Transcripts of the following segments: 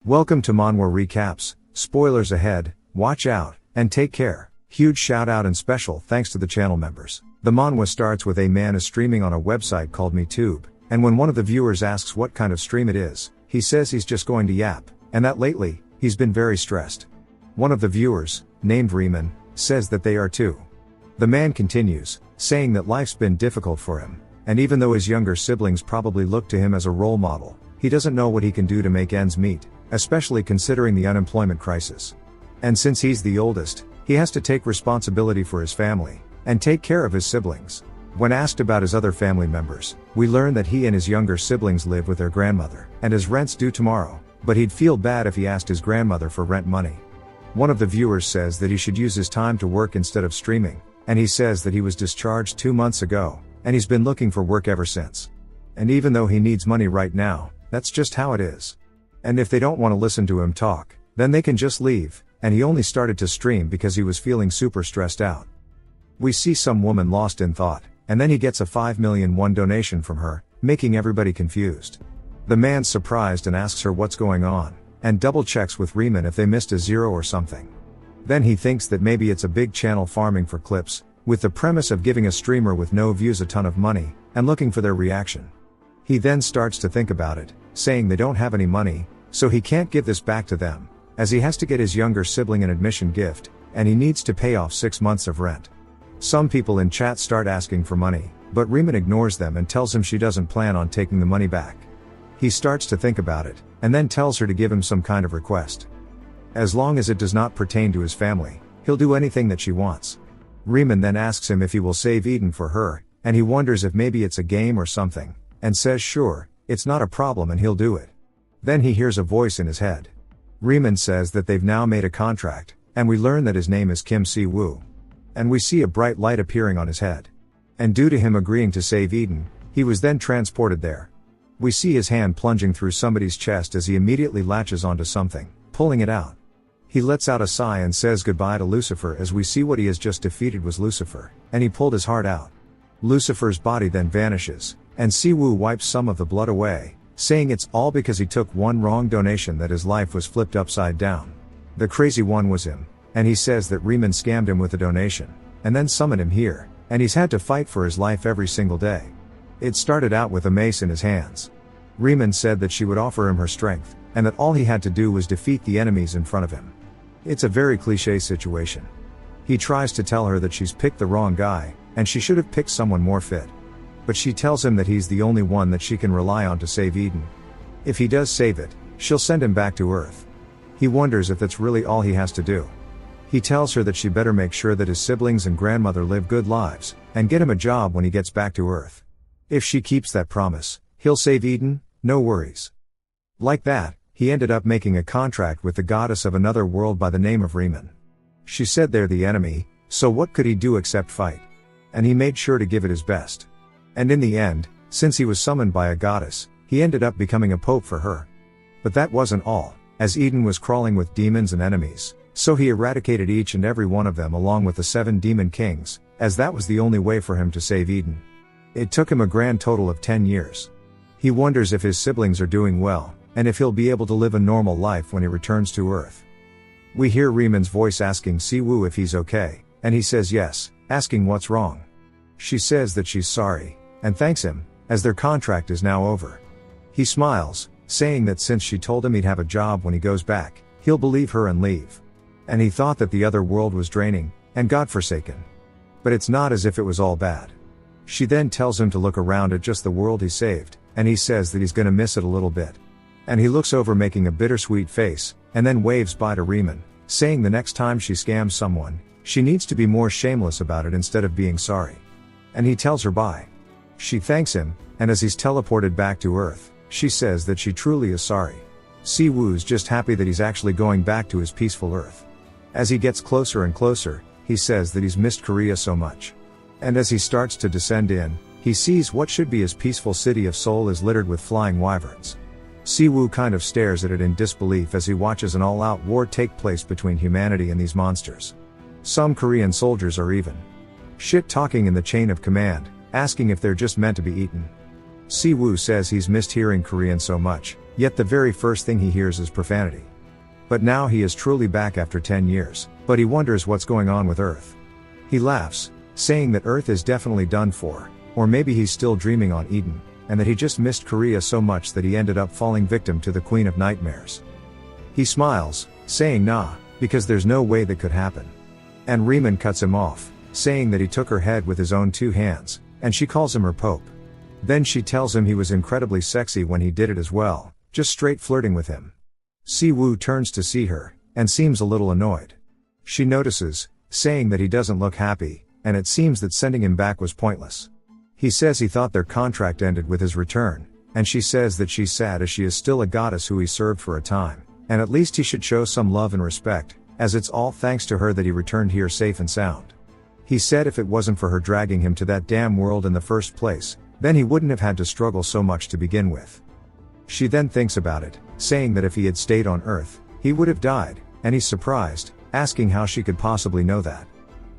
Welcome to Manhwa Recaps, spoilers ahead, watch out, and take care. Huge shout out and special thanks to the channel members. The manhwa starts with a man is streaming on a website called MeTube, and when one of the viewers asks what kind of stream it is, he says he's just going to yap, and that lately, he's been very stressed. One of the viewers, named Riemann, says that they are too. The man continues, saying that life's been difficult for him, and even though his younger siblings probably look to him as a role model, he doesn't know what he can do to make ends meet, especially considering the unemployment crisis. And since he's the oldest, he has to take responsibility for his family, and take care of his siblings. When asked about his other family members, we learn that he and his younger siblings live with their grandmother, and his rent's due tomorrow, but he'd feel bad if he asked his grandmother for rent money. One of the viewers says that he should use his time to work instead of streaming, and he says that he was discharged 2 months ago, and he's been looking for work ever since. And even though he needs money right now, that's just how it is. And if they don't want to listen to him talk, then they can just leave, and he only started to stream because he was feeling super stressed out. We see some woman lost in thought, and then he gets a 5 million won donation from her, making everybody confused. The man's surprised and asks her what's going on, and double checks with Riemann if they missed a zero or something. Then he thinks that maybe it's a big channel farming for clips, with the premise of giving a streamer with no views a ton of money, and looking for their reaction. He then starts to think about it, saying they don't have any money, so he can't give this back to them, as he has to get his younger sibling an admission gift, and he needs to pay off 6 months of rent. Some people in chat start asking for money, but Riemann ignores them and tells him she doesn't plan on taking the money back. He starts to think about it, and then tells her to give him some kind of request. As long as it does not pertain to his family, he'll do anything that she wants. Riemann then asks him if he will save Eden for her, and he wonders if maybe it's a game or something, and says sure, it's not a problem and he'll do it. Then he hears a voice in his head. Riemann says that they've now made a contract, and we learn that his name is Kim Si-woo. And we see a bright light appearing on his head. And due to him agreeing to save Eden, he was then transported there. We see his hand plunging through somebody's chest as he immediately latches onto something, pulling it out. He lets out a sigh and says goodbye to Lucifer as we see what he has just defeated was Lucifer, and he pulled his heart out. Lucifer's body then vanishes, and Si-woo wipes some of the blood away, saying it's all because he took one wrong donation that his life was flipped upside down. The crazy one was him, and he says that Riemann scammed him with a donation, and then summoned him here, and he's had to fight for his life every single day. It started out with a mace in his hands. Riemann said that she would offer him her strength, and that all he had to do was defeat the enemies in front of him. It's a very cliché situation. He tries to tell her that she's picked the wrong guy, and she should have picked someone more fit. But she tells him that he's the only one that she can rely on to save Eden. If he does save it, she'll send him back to Earth. He wonders if that's really all he has to do. He tells her that she better make sure that his siblings and grandmother live good lives, and get him a job when he gets back to Earth. If she keeps that promise, he'll save Eden, no worries. Like that, he ended up making a contract with the goddess of another world by the name of Riemann. She said they're the enemy, so what could he do except fight? And he made sure to give it his best. And in the end, since he was summoned by a goddess, he ended up becoming a pope for her. But that wasn't all, as Eden was crawling with demons and enemies, so he eradicated each and every one of them along with the 7 demon kings, as that was the only way for him to save Eden. It took him a grand total of 10 years. He wonders if his siblings are doing well, and if he'll be able to live a normal life when he returns to Earth. We hear Riemann's voice asking Si-woo if he's okay, and he says yes, asking what's wrong. She says that she's sorry, and thanks him, as their contract is now over. He smiles, saying that since she told him he'd have a job when he goes back, he'll believe her and leave. And he thought that the other world was draining, and godforsaken. But it's not as if it was all bad. She then tells him to look around at just the world he saved, and he says that he's gonna miss it a little bit. And he looks over making a bittersweet face, and then waves bye to Riemann, saying the next time she scams someone, she needs to be more shameless about it instead of being sorry. And he tells her bye. She thanks him, and as he's teleported back to Earth, she says that she truly is sorry. Si-woo's just happy that he's actually going back to his peaceful Earth. As he gets closer and closer, he says that he's missed Korea so much. And as he starts to descend in, he sees what should be his peaceful city of Seoul is littered with flying wyverns. Si-woo kind of stares at it in disbelief as he watches an all-out war take place between humanity and these monsters. Some Korean soldiers are even shit-talking in the chain of command, asking if they're just meant to be eaten. Si-woo says he's missed hearing Korean so much, Yet the very first thing he hears is profanity. But now he is truly back after 10 years, but he wonders what's going on with Earth. He laughs, saying that Earth is definitely done for, or maybe he's still dreaming on Eden, and that he just missed Korea so much that he ended up falling victim to the Queen of Nightmares. He smiles, saying nah, because there's no way that could happen. And Riemann cuts him off, saying that he took her head with his own 2 hands, and she calls him her Pope. Then she tells him he was incredibly sexy when he did it as well, just straight flirting with him. Siwoo turns to see her, and seems a little annoyed. She notices, saying that he doesn't look happy, and it seems that sending him back was pointless. He says he thought their contract ended with his return, and she says that she's sad as she is still a goddess who he served for a time, and at least he should show some love and respect, as it's all thanks to her that he returned here safe and sound. He said if it wasn't for her dragging him to that damn world in the first place, then he wouldn't have had to struggle so much to begin with. She then thinks about it, saying that if he had stayed on Earth, he would have died, and he's surprised, asking how she could possibly know that.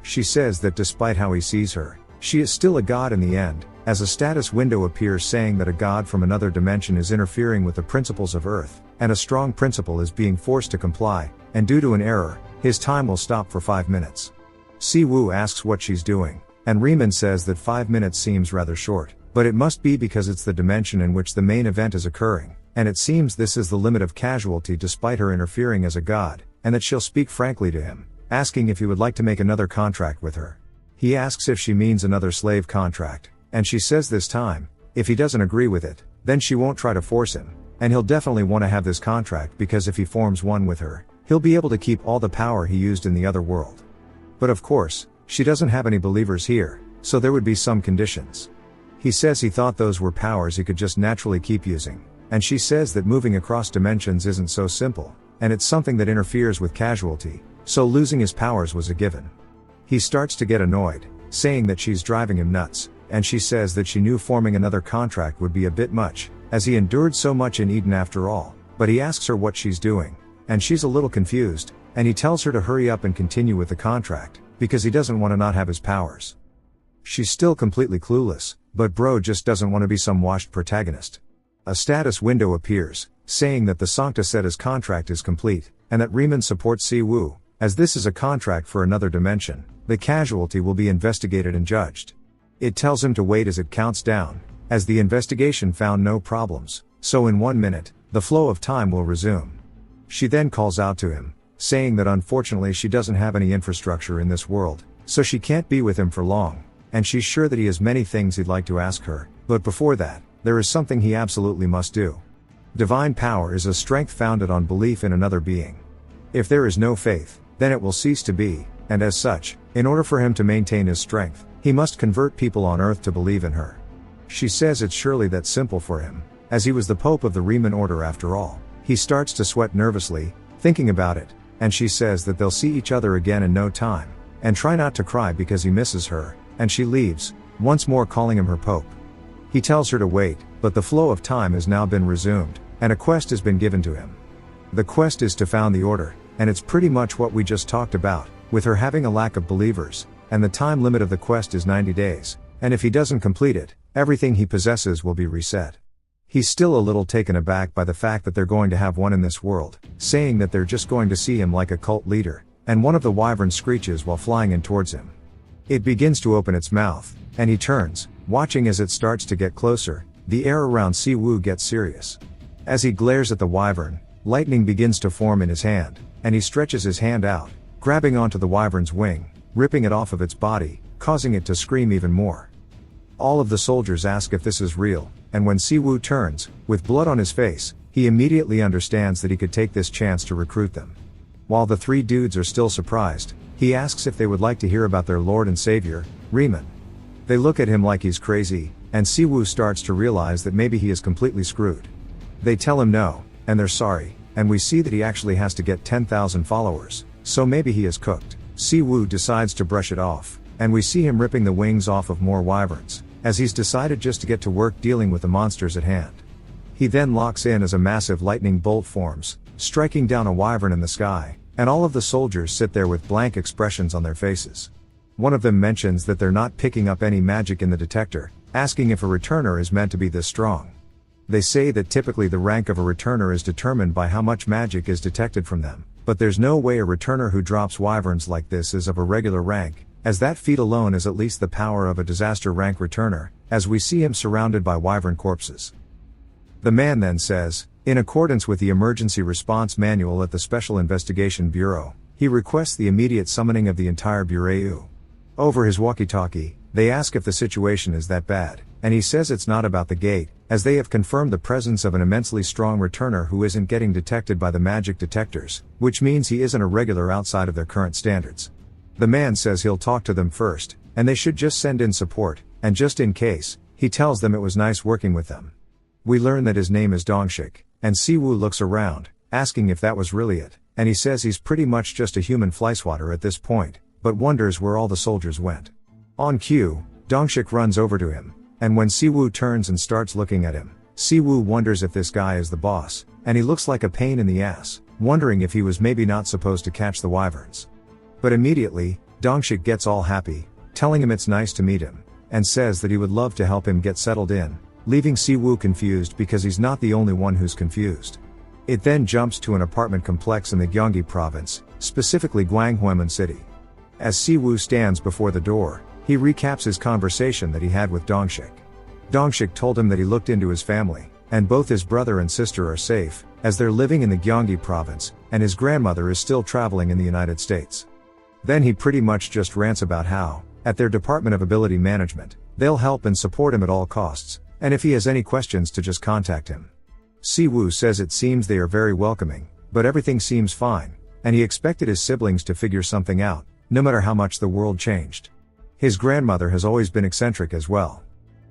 She says that despite how he sees her, she is still a god in the end, as a status window appears saying that a god from another dimension is interfering with the principles of Earth, and a strong principle is being forced to comply, and due to an error, his time will stop for 5 minutes. Siwoo asks what she's doing, and Riemann says that 5 minutes seems rather short, but it must be because it's the dimension in which the main event is occurring, and it seems this is the limit of casualty despite her interfering as a god, and that she'll speak frankly to him, asking if he would like to make another contract with her. He asks if she means another slave contract, and she says this time, if he doesn't agree with it, then she won't try to force him, and he'll definitely want to have this contract because if he forms one with her, he'll be able to keep all the power he used in the other world. But of course, she doesn't have any believers here, so there would be some conditions. He says he thought those were powers he could just naturally keep using, and she says that moving across dimensions isn't so simple, and it's something that interferes with casualty, so losing his powers was a given. He starts to get annoyed, saying that she's driving him nuts, and she says that she knew forming another contract would be a bit much, as he endured so much in Eden after all, but he asks her what she's doing, and she's a little confused, and he tells her to hurry up and continue with the contract, because he doesn't want to not have his powers. She's still completely clueless, but bro just doesn't want to be some washed protagonist. A status window appears, saying that the Sancta said his contract is complete, and that Riemann supports Siwoo, as this is a contract for another dimension, the casualty will be investigated and judged. It tells him to wait as it counts down, as the investigation found no problems, so in 1 minute, the flow of time will resume. She then calls out to him, saying that unfortunately she doesn't have any infrastructure in this world, so she can't be with him for long, and she's sure that he has many things he'd like to ask her, but before that, there is something he absolutely must do. Divine power is a strength founded on belief in another being. If there is no faith, then it will cease to be, and as such, in order for him to maintain his strength, he must convert people on Earth to believe in her. She says it's surely that simple for him, as he was the Pope of the Riemann Order after all. He starts to sweat nervously, thinking about it, and she says that they'll see each other again in no time, and try not to cry because he misses her, and she leaves, once more calling him her Pope. He tells her to wait, but the flow of time has now been resumed, and a quest has been given to him. The quest is to found the Order, and it's pretty much what we just talked about, with her having a lack of believers, and the time limit of the quest is 90 days, and if he doesn't complete it, everything he possesses will be reset. He's still a little taken aback by the fact that they're going to have one in this world, saying that they're just going to see him like a cult leader, and one of the wyverns screeches while flying in towards him. It begins to open its mouth, and he turns, watching as it starts to get closer. The air around Siwoo gets serious. As he glares at the wyvern, lightning begins to form in his hand, and he stretches his hand out, grabbing onto the wyvern's wing, ripping it off of its body, causing it to scream even more. All of the soldiers ask if this is real, and when Siwoo turns, with blood on his face, he immediately understands that he could take this chance to recruit them. While the 3 dudes are still surprised, he asks if they would like to hear about their Lord and Savior, Riemann. They look at him like he's crazy, and Siwoo starts to realize that maybe he is completely screwed. They tell him no, and they're sorry, and we see that he actually has to get 10,000 followers, so maybe he is cooked. Siwoo decides to brush it off, and we see him ripping the wings off of more wyverns, as he's decided just to get to work dealing with the monsters at hand. He then locks in as a massive lightning bolt forms, striking down a wyvern in the sky, and all of the soldiers sit there with blank expressions on their faces. One of them mentions that they're not picking up any magic in the detector, asking if a returner is meant to be this strong. They say that typically the rank of a returner is determined by how much magic is detected from them, but there's no way a returner who drops wyverns like this is of a regular rank, as that feat alone is at least the power of a disaster rank returner, as we see him surrounded by wyvern corpses. The man then says, in accordance with the emergency response manual at the Special Investigation Bureau, he requests the immediate summoning of the entire bureau. Over his walkie-talkie, they ask if the situation is that bad, and he says it's not about the gate, as they have confirmed the presence of an immensely strong returner who isn't getting detected by the magic detectors, which means he isn't a regular outside of their current standards. The man says he'll talk to them first, and they should just send in support, and just in case, he tells them it was nice working with them. We learn that his name is Dongshik, and Siwoo looks around, asking if that was really it, and he says he's pretty much just a human flyswatter at this point, but wonders where all the soldiers went. On cue, Dongshik runs over to him, and when Siwoo turns and starts looking at him, Siwoo wonders if this guy is the boss, and he looks like a pain in the ass, wondering if he was maybe not supposed to catch the wyverns. But immediately, Dongshik gets all happy, telling him it's nice to meet him, and says that he would love to help him get settled in, leaving Siwoo confused because he's not the only one who's confused. It then jumps to an apartment complex in the Gyeonggi province, specifically Gwanghwamun City. As Siwoo stands before the door, he recaps his conversation that he had with Dongshik. Dongshik told him that he looked into his family, and both his brother and sister are safe, as they're living in the Gyeonggi province, and his grandmother is still traveling in the United States. Then he pretty much just rants about how, at their Department of Ability Management, they'll help and support him at all costs, and if he has any questions to just contact him. Siwoo says it seems they are very welcoming, but everything seems fine, and he expected his siblings to figure something out, no matter how much the world changed. His grandmother has always been eccentric as well.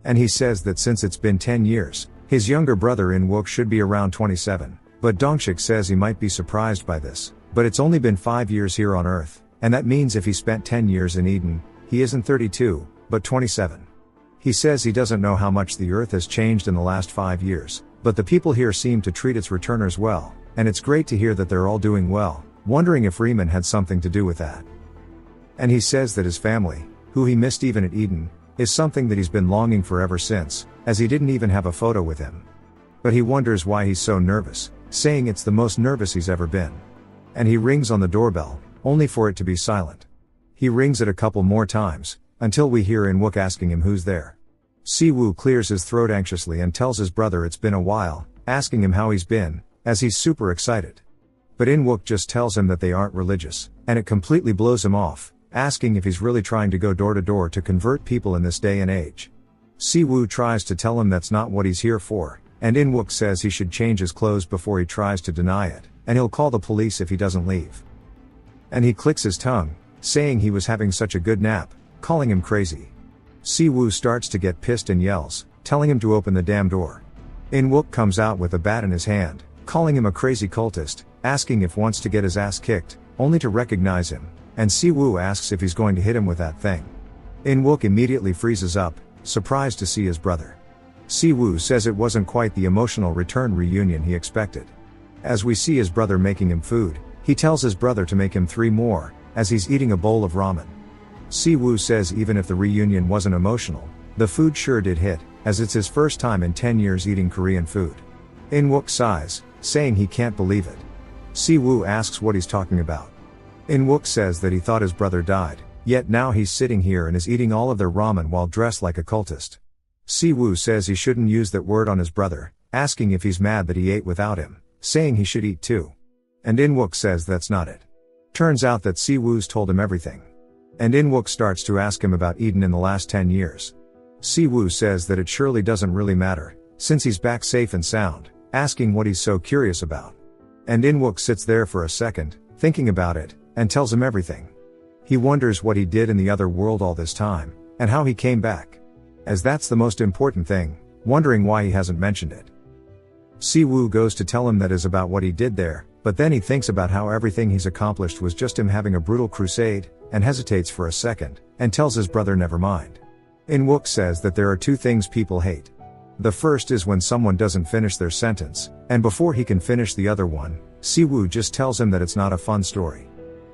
And he says that since it's been 10 years, his younger brother In-wook should be around 27, but Dongshik says he might be surprised by this, but it's only been 5 years here on Earth, and that means if he spent 10 years in Eden, he isn't 32, but 27. He says he doesn't know how much the Earth has changed in the last 5 years, but the people here seem to treat its returners well, and it's great to hear that they're all doing well, wondering if Riemann had something to do with that. And he says that his family, who he missed even at Eden, is something that he's been longing for ever since, as he didn't even have a photo with him. But he wonders why he's so nervous, saying it's the most nervous he's ever been. And he rings on the doorbell, only for it to be silent. He rings it a couple more times, until we hear In-wook asking him who's there. Siwoo clears his throat anxiously and tells his brother it's been a while, asking him how he's been, as he's super excited. But In-wook just tells him that they aren't religious, and it completely blows him off, asking if he's really trying to go door to door to convert people in this day and age. Siwoo tries to tell him that's not what he's here for, and In-wook says he should change his clothes before he tries to deny it, and he'll call the police if he doesn't leave. And he clicks his tongue, saying he was having such a good nap, calling him crazy. Siwoo starts to get pissed and yells, telling him to open the damn door. In-wook comes out with a bat in his hand, calling him a crazy cultist, asking if wants to get his ass kicked, only to recognize him, and Siwoo asks if he's going to hit him with that thing. In-wook immediately freezes up, surprised to see his brother. Siwoo says it wasn't quite the emotional return reunion he expected. As we see his brother making him food, he tells his brother to make him 3 more, as he's eating a bowl of ramen. Siwoo says even if the reunion wasn't emotional, the food sure did hit, as it's his first time in 10 years eating Korean food. In-wook sighs, saying he can't believe it. Siwoo asks what he's talking about. In-wook says that he thought his brother died, yet now he's sitting here and is eating all of their ramen while dressed like a cultist. Siwoo says he shouldn't use that word on his brother, asking if he's mad that he ate without him, saying he should eat too. And In-wook says that's not it. Turns out that Siwoo's told him everything. And In-wook starts to ask him about Eden in the last 10 years. Siwoo says that it surely doesn't really matter, since he's back safe and sound, asking what he's so curious about. And In-wook sits there for a second, thinking about it, and tells him everything. He wonders what he did in the other world all this time, and how he came back. As that's the most important thing, wondering why he hasn't mentioned it. Siwoo goes to tell him that is about what he did there, but then he thinks about how everything he's accomplished was just him having a brutal crusade, and hesitates for a second, and tells his brother never mind. In-wook says that there are 2 things people hate. The first is when someone doesn't finish their sentence, and before he can finish the other one, Siwoo just tells him that it's not a fun story.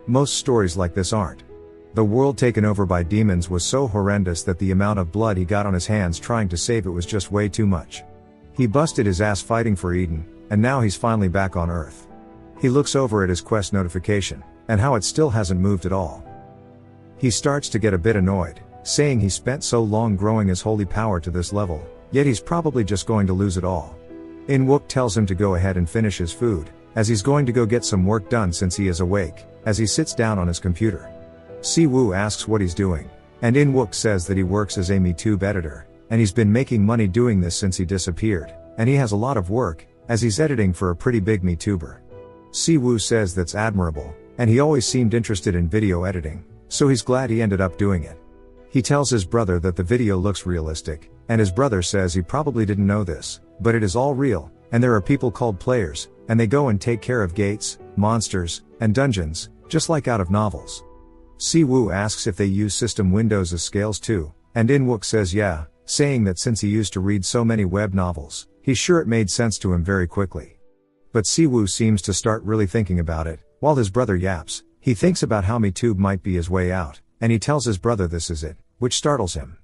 Most stories like this aren't. The world taken over by demons was so horrendous that the amount of blood he got on his hands trying to save it was just way too much. He busted his ass fighting for Eden, and now he's finally back on Earth. He looks over at his quest notification, and how it still hasn't moved at all. He starts to get a bit annoyed, saying he spent so long growing his holy power to this level, yet he's probably just going to lose it all. In-wook tells him to go ahead and finish his food, as he's going to go get some work done since he is awake, as he sits down on his computer. Si-woo asks what he's doing, and In-wook says that he works as a MeTube editor, and he's been making money doing this since he disappeared, and he has a lot of work, as he's editing for a pretty big MeTuber. Si-woo says that's admirable, and he always seemed interested in video editing, so he's glad he ended up doing it. He tells his brother that the video looks realistic, and his brother says he probably didn't know this, but it is all real, and there are people called players, and they go and take care of gates, monsters, and dungeons, just like out of novels. Si-woo asks if they use system windows as scales too, and In-wook says yeah, saying that since he used to read so many web novels, he's sure it made sense to him very quickly. But Si-woo seems to start really thinking about it, while his brother yaps. He thinks about how MeTube might be his way out, and he tells his brother this is it, which startles him.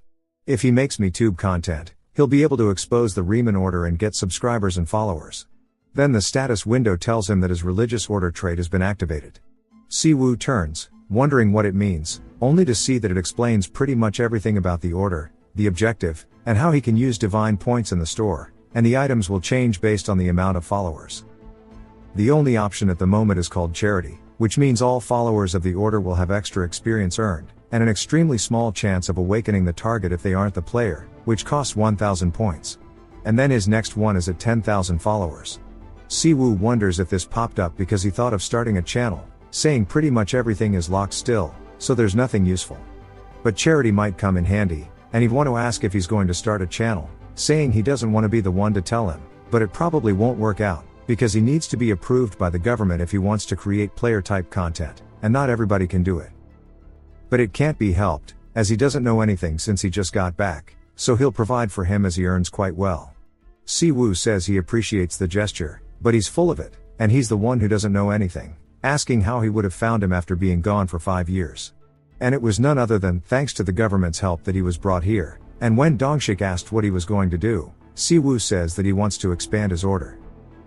If he makes MeTube content, he'll be able to expose the Riemann order and get subscribers and followers. Then the status window tells him that his religious order trait has been activated. Si-woo turns, wondering what it means, only to see that it explains pretty much everything about the order, the objective, and how he can use divine points in the store, and the items will change based on the amount of followers. The only option at the moment is called charity, which means all followers of the order will have extra experience earned, and an extremely small chance of awakening the target if they aren't the player, which costs 1,000 points. And then his next one is at 10,000 followers. Si-woo wonders if this popped up because he thought of starting a channel, saying pretty much everything is locked still, so there's nothing useful. But charity might come in handy, and he'd want to ask if he's going to start a channel, saying he doesn't want to be the one to tell him, but it probably won't work out, because he needs to be approved by the government if he wants to create player-type content, and not everybody can do it. But it can't be helped, as he doesn't know anything since he just got back, so he'll provide for him as he earns quite well. Si-woo says he appreciates the gesture, but he's full of it, and he's the one who doesn't know anything, asking how he would have found him after being gone for 5 years. And it was none other than thanks to the government's help that he was brought here, and when Dongshik asked what he was going to do, Si-woo says that he wants to expand his order.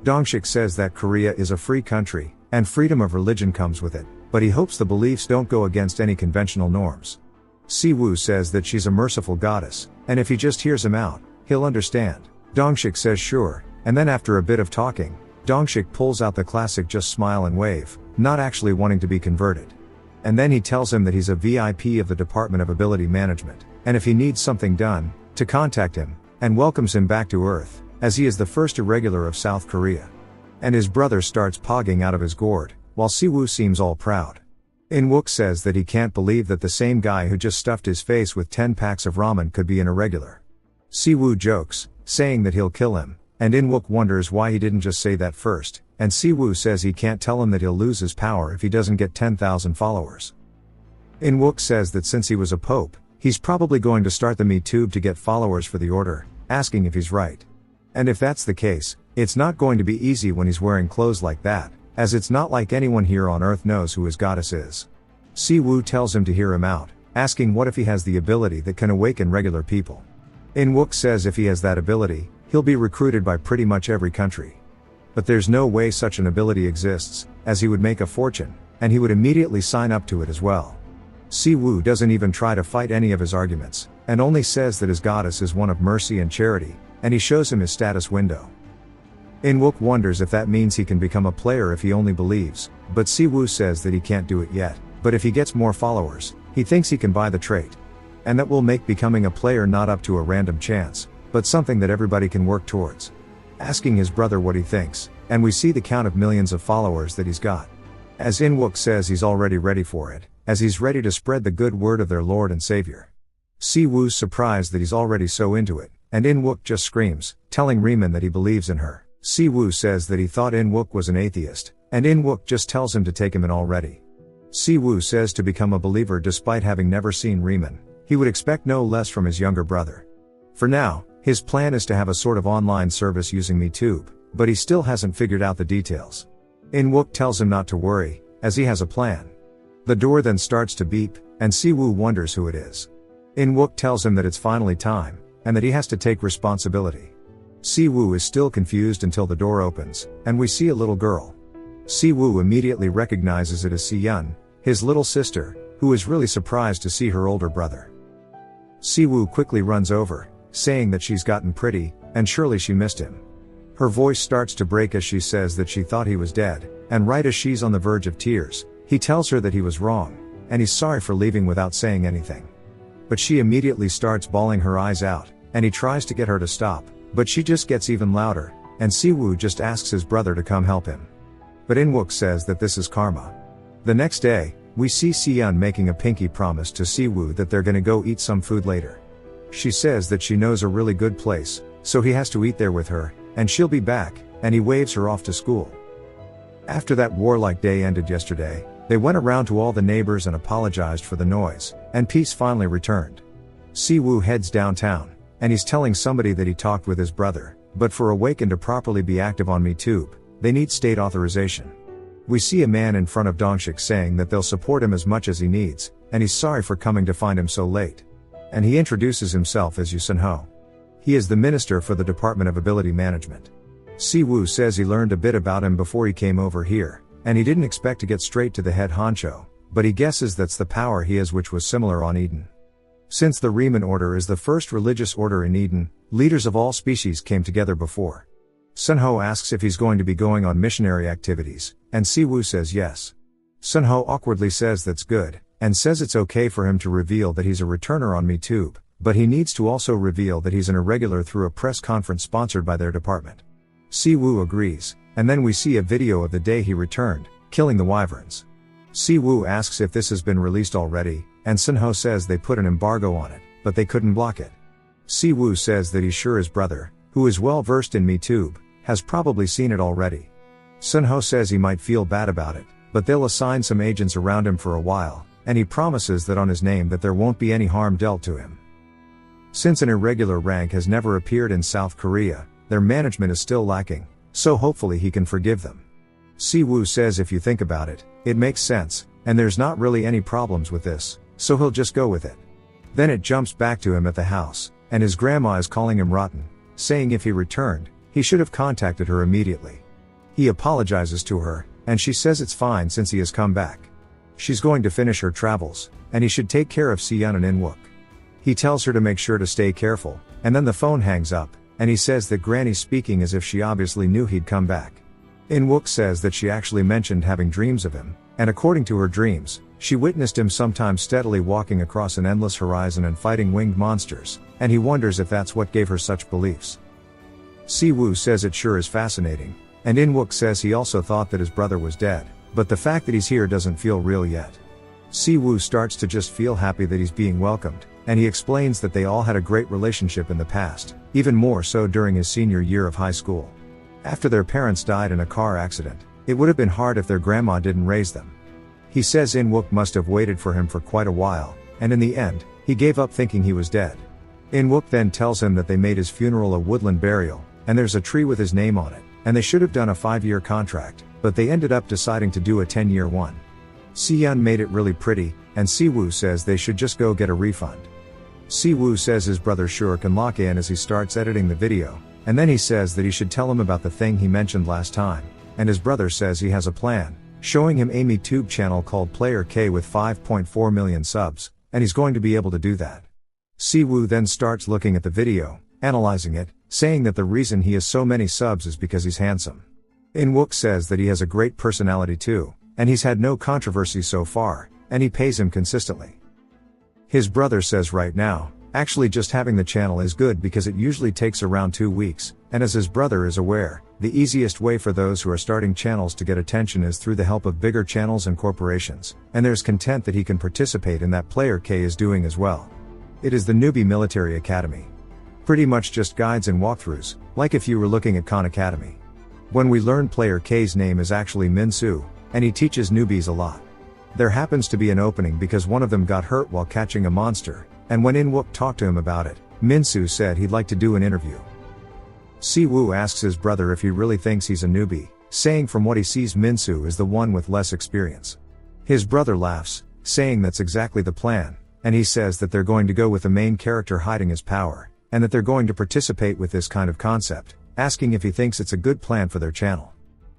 Dongshik says that Korea is a free country, and freedom of religion comes with it, but he hopes the beliefs don't go against any conventional norms. Si-woo says that she's a merciful goddess, and if he just hears him out, he'll understand. Dongshik says sure, and then after a bit of talking, Dongshik pulls out the classic just smile and wave, not actually wanting to be converted. And then he tells him that he's a VIP of the Department of Ability Management, and if he needs something done, to contact him, and welcomes him back to Earth, as he is the first irregular of South Korea. And his brother starts pogging out of his gourd, while Si-woo seems all proud. In-wook says that he can't believe that the same guy who just stuffed his face with 10 packs of ramen could be an irregular. Si-woo jokes, saying that he'll kill him, and In-wook wonders why he didn't just say that first, and Si-woo says he can't tell him that he'll lose his power if he doesn't get 10,000 followers. In-wook says that since he was a pope, he's probably going to start the MeTube to get followers for the order, asking if he's right. And if that's the case, it's not going to be easy when he's wearing clothes like that, as it's not like anyone here on Earth knows who his goddess is. Si-woo tells him to hear him out, asking what if he has the ability that can awaken regular people. In-wook says if he has that ability, he'll be recruited by pretty much every country. But there's no way such an ability exists, as he would make a fortune, and he would immediately sign up to it as well. Si-woo doesn't even try to fight any of his arguments, and only says that his goddess is one of mercy and charity, and he shows him his status window. In-wook wonders if that means he can become a player if he only believes, but Si-woo says that he can't do it yet, but if he gets more followers, he thinks he can buy the trait. And that will make becoming a player not up to a random chance, but something that everybody can work towards. Asking his brother what he thinks, and we see the count of millions of followers that he's got. As In-wook says he's already ready for it, as he's ready to spread the good word of their Lord and Savior. Si-woo's surprised that he's already so into it, and In-wook just screams, telling Riemann that he believes in her. Si-woo says that he thought In-wook was an atheist, and In-wook just tells him to take him in already. Si-woo says to become a believer despite having never seen Riemann, he would expect no less from his younger brother. For now, his plan is to have a sort of online service using MeTube, but he still hasn't figured out the details. In-wook tells him not to worry, as he has a plan. The door then starts to beep, and Si-woo wonders who it is. In-wook tells him that it's finally time, and that he has to take responsibility. Siwoo is still confused until the door opens, and we see a little girl. Siwoo immediately recognizes it as Si-yeon, his little sister, who is really surprised to see her older brother. Siwoo quickly runs over, saying that she's gotten pretty, and surely she missed him. Her voice starts to break as she says that she thought he was dead, and right as she's on the verge of tears, he tells her that he was wrong, and he's sorry for leaving without saying anything. But she immediately starts bawling her eyes out, and he tries to get her to stop, but she just gets even louder, and Siwoo just asks his brother to come help him. But In-wook says that this is karma. The next day, we see Si-yeon making a pinky promise to Siwoo that they're gonna go eat some food later. She says that she knows a really good place, so he has to eat there with her, and she'll be back, and he waves her off to school. After that warlike day ended yesterday, they went around to all the neighbors and apologized for the noise, and peace finally returned. Siwoo heads downtown, and he's telling somebody that he talked with his brother, but for Awaken to properly be active on MeTube, they need state authorization. We see a man in front of Dongshik saying that they'll support him as much as he needs, and he's sorry for coming to find him so late. And he introduces himself as Yoo Sun-ho. He is the minister for the Department of Ability Management. Siwoo says he learned a bit about him before he came over here, and he didn't expect to get straight to the head honcho, but he guesses that's the power he has, which was similar on Eden. Since the Riemann order is the first religious order in Eden, leaders of all species came together before. Sun-ho asks if he's going to be going on missionary activities, and Siwoo says yes. Sun-ho awkwardly says that's good, and says it's okay for him to reveal that he's a returner on MeTube, but he needs to also reveal that he's an irregular through a press conference sponsored by their department. Siwoo agrees, and then we see a video of the day he returned, killing the wyverns. Siwoo asks if this has been released already, and Sun-ho says they put an embargo on it, but they couldn't block it. Siwoo says that he's sure his brother, who is well versed in MeTube, has probably seen it already. Sun-ho says he might feel bad about it, but they'll assign some agents around him for a while, and he promises that on his name that there won't be any harm dealt to him. Since an irregular rank has never appeared in South Korea, their management is still lacking, so hopefully he can forgive them. Siwoo says if you think about it, it makes sense, and there's not really any problems with this, so he'll just go with it. Then it jumps back to him at the house, and his grandma is calling him rotten, saying if he returned, he should have contacted her immediately. He apologizes to her, and she says it's fine since he has come back. She's going to finish her travels, and he should take care of Si-yeon and In-wook. He tells her to make sure to stay careful, and then the phone hangs up, and he says that Granny's speaking as if she obviously knew he'd come back. In-wook says that she actually mentioned having dreams of him, and according to her dreams, she witnessed him sometimes steadily walking across an endless horizon and fighting winged monsters, and he wonders if that's what gave her such beliefs. Siwoo says it sure is fascinating, and In-wook says he also thought that his brother was dead, but the fact that he's here doesn't feel real yet. Siwoo starts to just feel happy that he's being welcomed, and he explains that they all had a great relationship in the past, even more so during his senior year of high school. After their parents died in a car accident, it would have been hard if their grandma didn't raise them. He says In-wook must have waited for him for quite a while, and in the end, he gave up thinking he was dead. In-wook then tells him that they made his funeral a woodland burial, and there's a tree with his name on it, and they should have done a 5-year contract, but they ended up deciding to do a 10-year one. Si-yeon made it really pretty, and Siwoo says they should just go get a refund. Siwoo says his brother sure can lock in as he starts editing the video, and then he says that he should tell him about the thing he mentioned last time, and his brother says he has a plan, showing him a MeTube channel called Player K with 5.4 million subs, and he's going to be able to do that. Siwoo then starts looking at the video, analyzing it, saying that the reason he has so many subs is because he's handsome. In-wook says that he has a great personality too, and he's had no controversy so far, and he pays him consistently. His brother says right now, actually just having the channel is good because it usually takes around 2 weeks, and as his brother is aware, the easiest way for those who are starting channels to get attention is through the help of bigger channels and corporations, and there's content that he can participate in that Player K is doing as well. It is the Newbie Military Academy. Pretty much just guides and walkthroughs, like if you were looking at Khan Academy. When we learn Player K's name is actually Min-soo, and he teaches newbies a lot. There happens to be an opening because one of them got hurt while catching a monster, and when In-wook talked to him about it, Min-soo said he'd like to do an interview. Siwoo asks his brother if he really thinks he's a newbie, saying from what he sees Min-soo is the one with less experience. His brother laughs, saying that's exactly the plan, and he says that they're going to go with the main character hiding his power, and that they're going to participate with this kind of concept, asking if he thinks it's a good plan for their channel.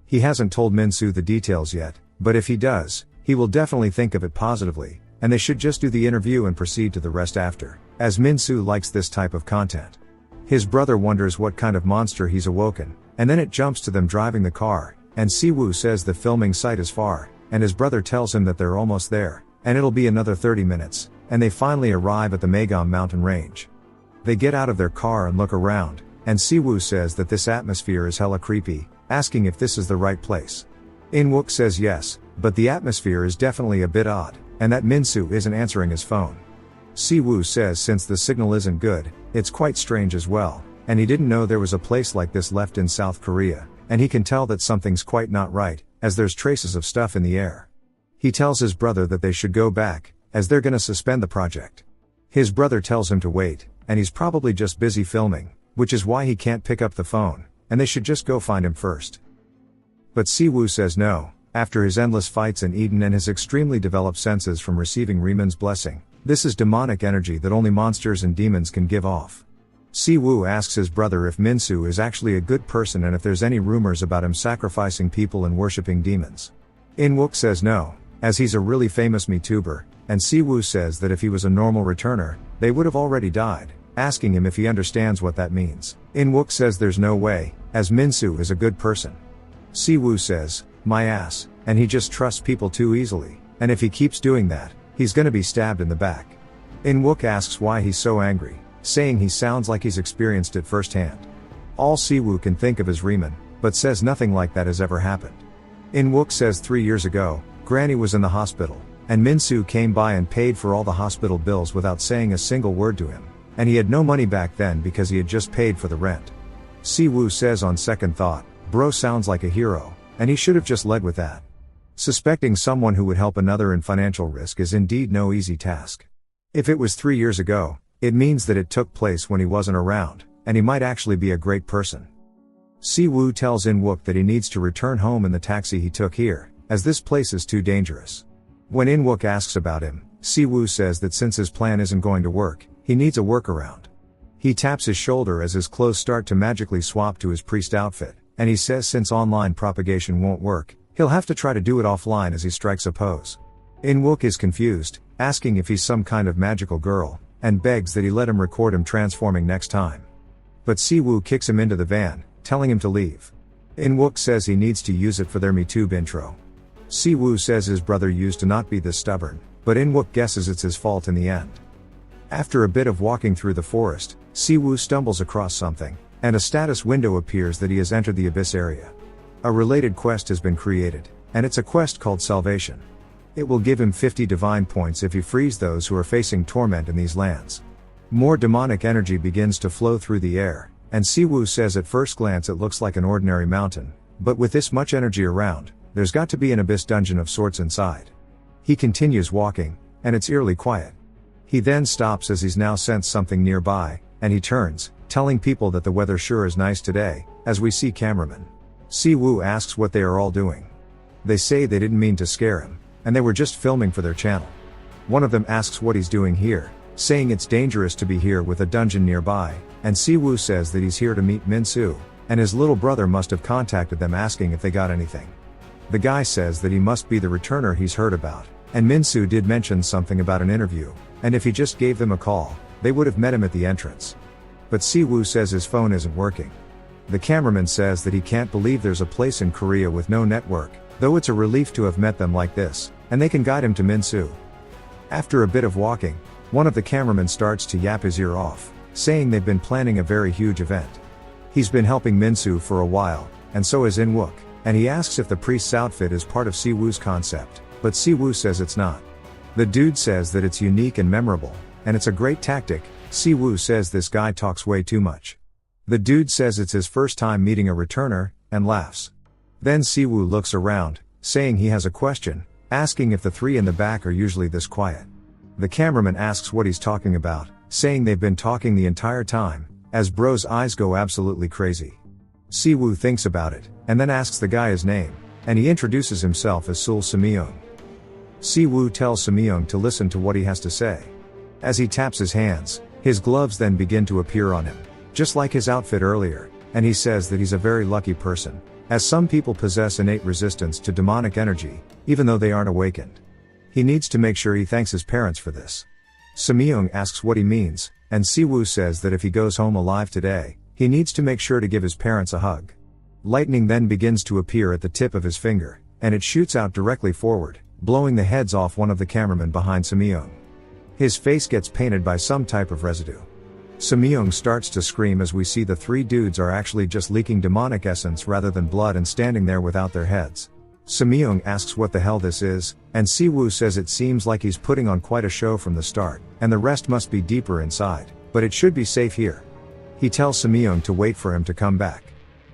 He hasn't told Min-soo the details yet, but if he does, he will definitely think of it positively, and they should just do the interview and proceed to the rest after, as Min-soo likes this type of content. His brother wonders what kind of monster he's awoken, and then it jumps to them driving the car, and Siwoo says the filming site is far, and his brother tells him that they're almost there, and it'll be another 30 minutes, and they finally arrive at the Maegam mountain range. They get out of their car and look around, and Siwoo says that this atmosphere is hella creepy, asking if this is the right place. In-wook says yes, but the atmosphere is definitely a bit odd, and that Min-soo isn't answering his phone. Siwoo says since the signal isn't good, it's quite strange as well, and he didn't know there was a place like this left in South Korea, and he can tell that something's quite not right, as there's traces of stuff in the air. He tells his brother that they should go back, as they're gonna suspend the project. His brother tells him to wait, and he's probably just busy filming, which is why he can't pick up the phone, and they should just go find him first. But Siwoo says no, after his endless fights in Eden and his extremely developed senses from receiving Riman's blessing. This is demonic energy that only monsters and demons can give off. Siwoo asks his brother if Min-soo is actually a good person and if there's any rumors about him sacrificing people and worshipping demons. In-wook says no, as he's a really famous MeTuber, and Siwoo says that if he was a normal returner, they would have already died, asking him if he understands what that means. In-wook says there's no way, as Min-soo is a good person. Siwoo says, my ass, and he just trusts people too easily, and if he keeps doing that, he's gonna be stabbed in the back. In-wook asks why he's so angry, saying he sounds like he's experienced it firsthand. All Siwoo can think of is Riman, but says nothing like that has ever happened. In-wook says 3 years ago, Granny was in the hospital, and Min-soo came by and paid for all the hospital bills without saying a single word to him, and he had no money back then because he had just paid for the rent. Siwoo says on second thought, bro sounds like a hero, and he should have just led with that. Suspecting someone who would help another in financial risk is indeed no easy task. If it was 3 years ago, it means that it took place when he wasn't around, and he might actually be a great person. Siwoo tells In-wook that he needs to return home in the taxi he took here, as this place is too dangerous. When In-wook asks about him, Siwoo says that since his plan isn't going to work, he needs a workaround. He taps his shoulder as his clothes start to magically swap to his priest outfit, and he says since online propagation won't work, he'll have to try to do it offline as he strikes a pose. In-wook is confused, asking if he's some kind of magical girl, and begs that he let him record him transforming next time. But Siwoo kicks him into the van, telling him to leave. In-wook says he needs to use it for their MeTube intro. Siwoo says his brother used to not be this stubborn, but In-wook guesses it's his fault in the end. After a bit of walking through the forest, Siwoo stumbles across something, and a status window appears that he has entered the Abyss area. A related quest has been created, and it's a quest called Salvation. It will give him 50 divine points if he frees those who are facing torment in these lands. More demonic energy begins to flow through the air, and Siwoo says at first glance it looks like an ordinary mountain, but with this much energy around, there's got to be an abyss dungeon of sorts inside. He continues walking, and it's eerily quiet. He then stops as he's now sensed something nearby, and he turns, telling people that the weather sure is nice today, as we see cameramen. Siwoo asks what they are all doing. They say they didn't mean to scare him, and they were just filming for their channel. One of them asks what he's doing here, saying it's dangerous to be here with a dungeon nearby, and Siwoo says that he's here to meet Min-soo, and his little brother must have contacted them asking if they got anything. The guy says that he must be the returner he's heard about, and Min-soo did mention something about an interview, and if he just gave them a call, they would have met him at the entrance. But Siwoo says his phone isn't working. The cameraman says that he can't believe there's a place in Korea with no network, though it's a relief to have met them like this, and they can guide him to Min-soo. After a bit of walking, one of the cameramen starts to yap his ear off, saying they've been planning a very huge event. He's been helping Min-soo for a while, and so has In-wook, and he asks if the priest's outfit is part of Siwoo's concept, but Siwoo says it's not. The dude says that it's unique and memorable, and it's a great tactic. Siwoo says this guy talks way too much. The dude says it's his first time meeting a returner, and laughs. Then Siwoo looks around, saying he has a question, asking if the three in the back are usually this quiet. The cameraman asks what he's talking about, saying they've been talking the entire time, as bro's eyes go absolutely crazy. Siwoo thinks about it, and then asks the guy his name, and he introduces himself as Sul Samyeong. Siwoo tells Samyeong to listen to what he has to say. As he taps his hands, His gloves then begin to appear on him, just like his outfit earlier, and he says that he's a very lucky person, as some people possess innate resistance to demonic energy, even though they aren't awakened. He needs to make sure he thanks his parents for this. Samyung asks what he means, and Siwoo says that if he goes home alive today, he needs to make sure to give his parents a hug. Lightning then begins to appear at the tip of his finger, and it shoots out directly forward, blowing the heads off one of the cameramen behind Samyung. His face gets painted by some type of residue. Samyung starts to scream as we see the three dudes are actually just leaking demonic essence rather than blood and standing there without their heads. Samyung asks what the hell this is, and Siwoo says it seems like he's putting on quite a show from the start, and the rest must be deeper inside, but it should be safe here. He tells Samyung to wait for him to come back.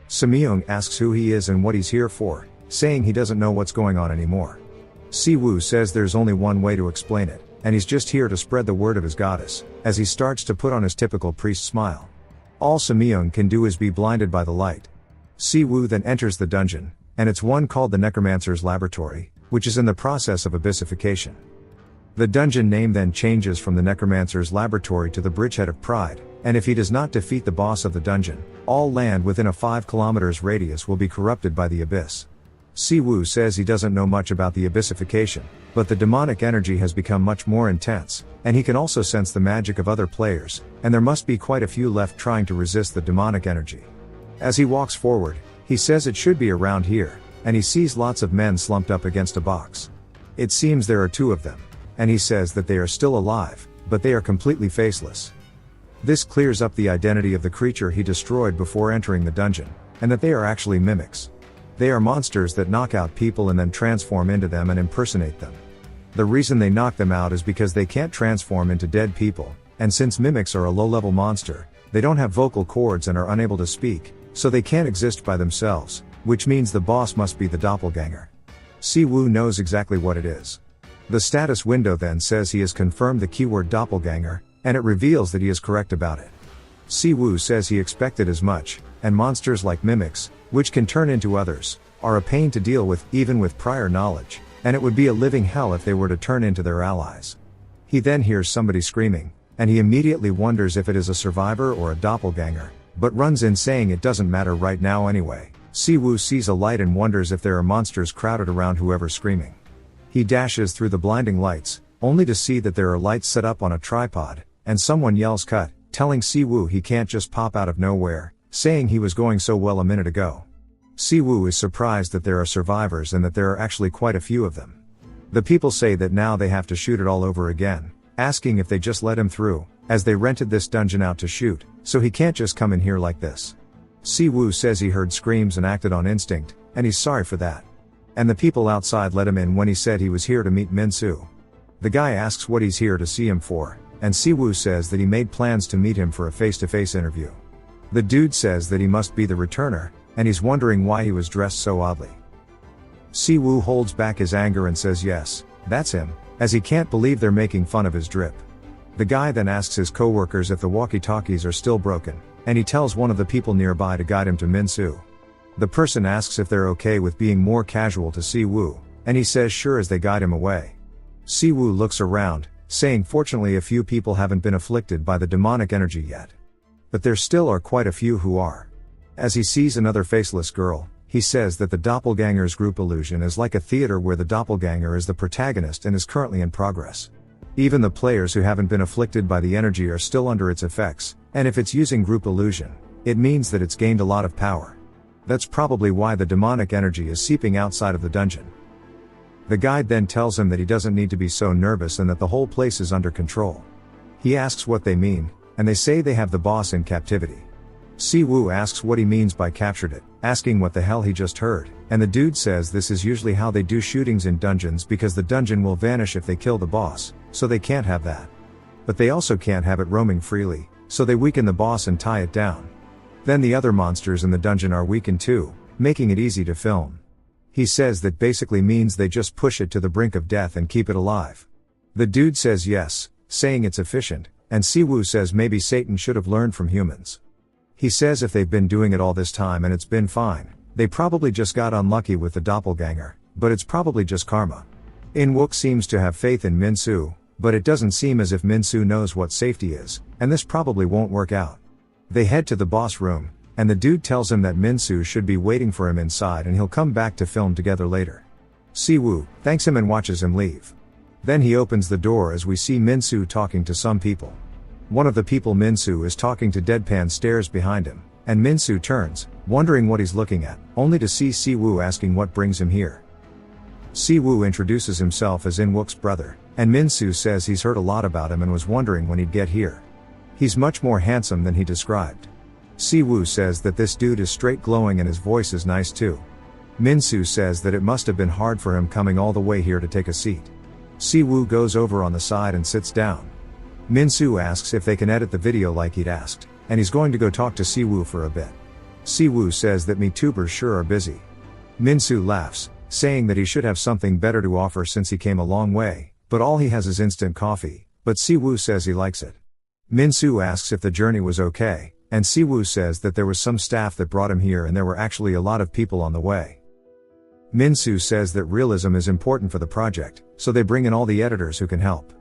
Samyung asks who he is and what he's here for, saying he doesn't know what's going on anymore. Siwoo says there's only one way to explain it, and he's just here to spread the word of his goddess, as he starts to put on his typical priest smile. All Samyung can do is be blinded by the light. Siwoo then enters the dungeon, and it's one called the Necromancer's Laboratory, which is in the process of abyssification. The dungeon name then changes from the Necromancer's Laboratory to the Bridgehead of Pride, and if he does not defeat the boss of the dungeon, all land within a 5 kilometers radius will be corrupted by the abyss. Siwoo says he doesn't know much about the abyssification, but the demonic energy has become much more intense, and he can also sense the magic of other players, and there must be quite a few left trying to resist the demonic energy. As he walks forward, he says it should be around here, and he sees lots of men slumped up against a box. It seems there are 2 of them, and he says that they are still alive, but they are completely faceless. This clears up the identity of the creature he destroyed before entering the dungeon, and that they are actually mimics. They are monsters that knock out people and then transform into them and impersonate them. The reason they knock them out is because they can't transform into dead people, and since mimics are a low-level monster, they don't have vocal cords and are unable to speak, so they can't exist by themselves, which means the boss must be the doppelganger. Siwoo knows exactly what it is. The status window then says he has confirmed the keyword doppelganger, and it reveals that he is correct about it. Siwoo says he expected as much, and monsters like mimics, which can turn into others, are a pain to deal with even with prior knowledge, and it would be a living hell if they were to turn into their allies. He then hears somebody screaming, and he immediately wonders if it is a survivor or a doppelganger, but runs in saying it doesn't matter right now anyway. Siwoo sees a light and wonders if there are monsters crowded around whoever's screaming. He dashes through the blinding lights, only to see that there are lights set up on a tripod, and someone yells cut, telling Siwoo he can't just pop out of nowhere, saying he was going so well a minute ago. Siwoo is surprised that there are survivors and that there are actually quite a few of them. The people say that now they have to shoot it all over again, asking if they just let him through, as they rented this dungeon out to shoot, so he can't just come in here like this. Siwoo says he heard screams and acted on instinct, and he's sorry for that. And the people outside let him in when he said he was here to meet Min-soo. The guy asks what he's here to see him for, and Siwoo says that he made plans to meet him for a face-to-face interview. The dude says that he must be the returner, and he's wondering why he was dressed so oddly. Siwoo holds back his anger and says yes, that's him, as he can't believe they're making fun of his drip. The guy then asks his coworkers if the walkie-talkies are still broken, and he tells one of the people nearby to guide him to Min-soo. The person asks if they're okay with being more casual to Siwoo, and he says sure as they guide him away. Siwoo looks around, saying fortunately a few people haven't been afflicted by the demonic energy yet. But there still are quite a few who are. As he sees another faceless girl, he says that the doppelganger's group illusion is like a theater where the doppelganger is the protagonist and is currently in progress. Even the players who haven't been afflicted by the energy are still under its effects, and if it's using group illusion, it means that it's gained a lot of power. That's probably why the demonic energy is seeping outside of the dungeon. The guide then tells him that he doesn't need to be so nervous and that the whole place is under control. He asks what they mean, and they say they have the boss in captivity. Siwoo asks what he means by captured it, asking what the hell he just heard, and the dude says this is usually how they do shootings in dungeons because the dungeon will vanish if they kill the boss, so they can't have that. But they also can't have it roaming freely, so they weaken the boss and tie it down. Then the other monsters in the dungeon are weakened too, making it easy to film. He says that basically means they just push it to the brink of death and keep it alive. The dude says yes, saying it's efficient, and Siwoo says maybe Satan should have learned from humans. He says if they've been doing it all this time and it's been fine, they probably just got unlucky with the doppelganger, but it's probably just karma. In-wook seems to have faith in Min-soo, but it doesn't seem as if Min-soo knows what safety is, and this probably won't work out. They head to the boss room, and the dude tells him that Min-soo should be waiting for him inside and he'll come back to film together later. Si-woo thanks him and watches him leave. Then he opens the door as we see Min-soo talking to some people. One of the people Min-soo is talking to deadpan stares behind him, and Min-soo turns, wondering what he's looking at, only to see Si-woo asking what brings him here. Si-woo introduces himself as In-wook's brother, and Min-soo says he's heard a lot about him and was wondering when he'd get here. He's much more handsome than he described. Si-woo says that this dude is straight glowing and his voice is nice too. Min-soo says that it must have been hard for him coming all the way here to take a seat. Si-woo goes over on the side and sits down. Min-soo asks if they can edit the video like he'd asked, and he's going to go talk to Si-woo for a bit. Si-woo says that MeTubers sure are busy. Min-soo laughs, saying that he should have something better to offer since he came a long way, but all he has is instant coffee, but Si-woo says he likes it. Min-soo asks if the journey was okay, and Si-woo says that there was some staff that brought him here and there were actually a lot of people on the way. Min-soo says that realism is important for the project, so they bring in all the editors who can help.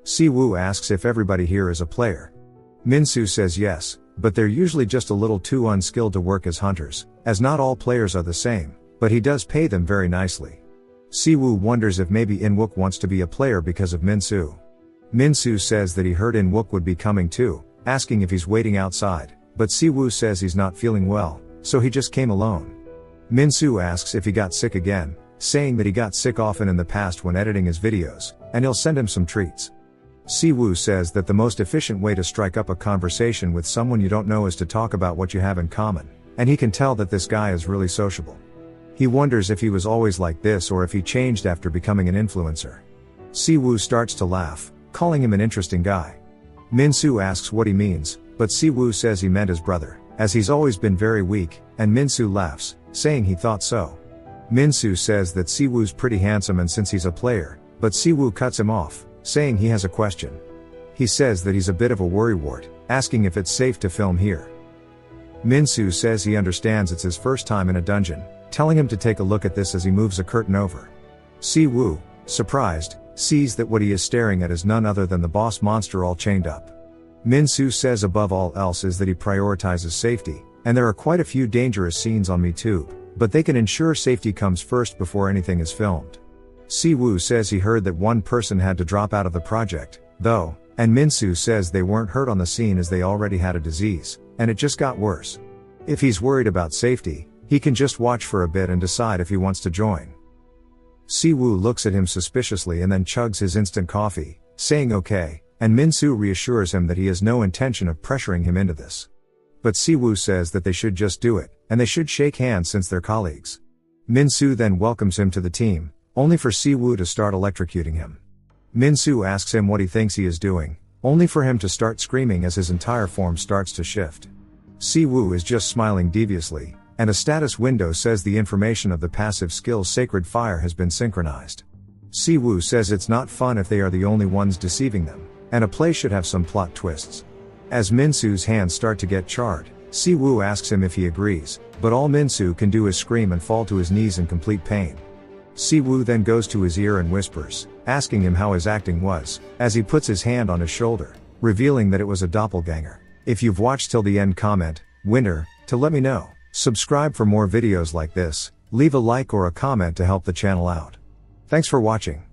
Si-woo asks if everybody here is a player. Min-soo says yes, but they're usually just a little too unskilled to work as hunters, as not all players are the same, but he does pay them very nicely. Si-woo wonders if maybe In-wook wants to be a player because of Min-soo. Min-soo says that he heard In-wook would be coming too, asking if he's waiting outside, but Si-woo says he's not feeling well, so he just came alone. Min-soo asks if he got sick again, saying that he got sick often in the past when editing his videos, and he'll send him some treats. Si-woo says that the most efficient way to strike up a conversation with someone you don't know is to talk about what you have in common, and he can tell that this guy is really sociable. He wonders if he was always like this or if he changed after becoming an influencer. Si-woo starts to laugh, calling him an interesting guy. Min-soo asks what he means, but Si-woo says he meant his brother, as he's always been very weak, and Min-soo laughs, saying he thought so. Min-soo says that Si-woo's pretty handsome and since he's a player, but Si-woo cuts him off, saying he has a question. He says that he's a bit of a worrywart, asking if it's safe to film here. Min-soo says he understands it's his first time in a dungeon, telling him to take a look at this as he moves a curtain over. Si-woo, surprised, sees that what he is staring at is none other than the boss monster all chained up. Min-soo says above all else is that he prioritizes safety, and there are quite a few dangerous scenes on MeTube, but they can ensure safety comes first before anything is filmed. Si-woo says he heard that one person had to drop out of the project, though, and Min-soo says they weren't hurt on the scene as they already had a disease, and it just got worse. If he's worried about safety, he can just watch for a bit and decide if he wants to join. Si-woo looks at him suspiciously and then chugs his instant coffee, saying okay, and Min-soo reassures him that he has no intention of pressuring him into this. But Si-woo says that they should just do it, and they should shake hands since they're colleagues. Min-soo then welcomes him to the team, only for Si-woo to start electrocuting him. Min-soo asks him what he thinks he is doing, only for him to start screaming as his entire form starts to shift. Si-woo is just smiling deviously, and a status window says the information of the passive skill Sacred Fire has been synchronized. Si-woo says it's not fun if they are the only ones deceiving them, and a play should have some plot twists. As Min-soo's hands start to get charred, Si-woo asks him if he agrees, but all Min-soo can do is scream and fall to his knees in complete pain. Si-woo then goes to his ear and whispers, asking him how his acting was, as he puts his hand on his shoulder, revealing that it was a doppelganger. If you've watched till the end, comment, "Winner," to let me know. Subscribe for more videos like this, leave a like or a comment to help the channel out. Thanks for watching.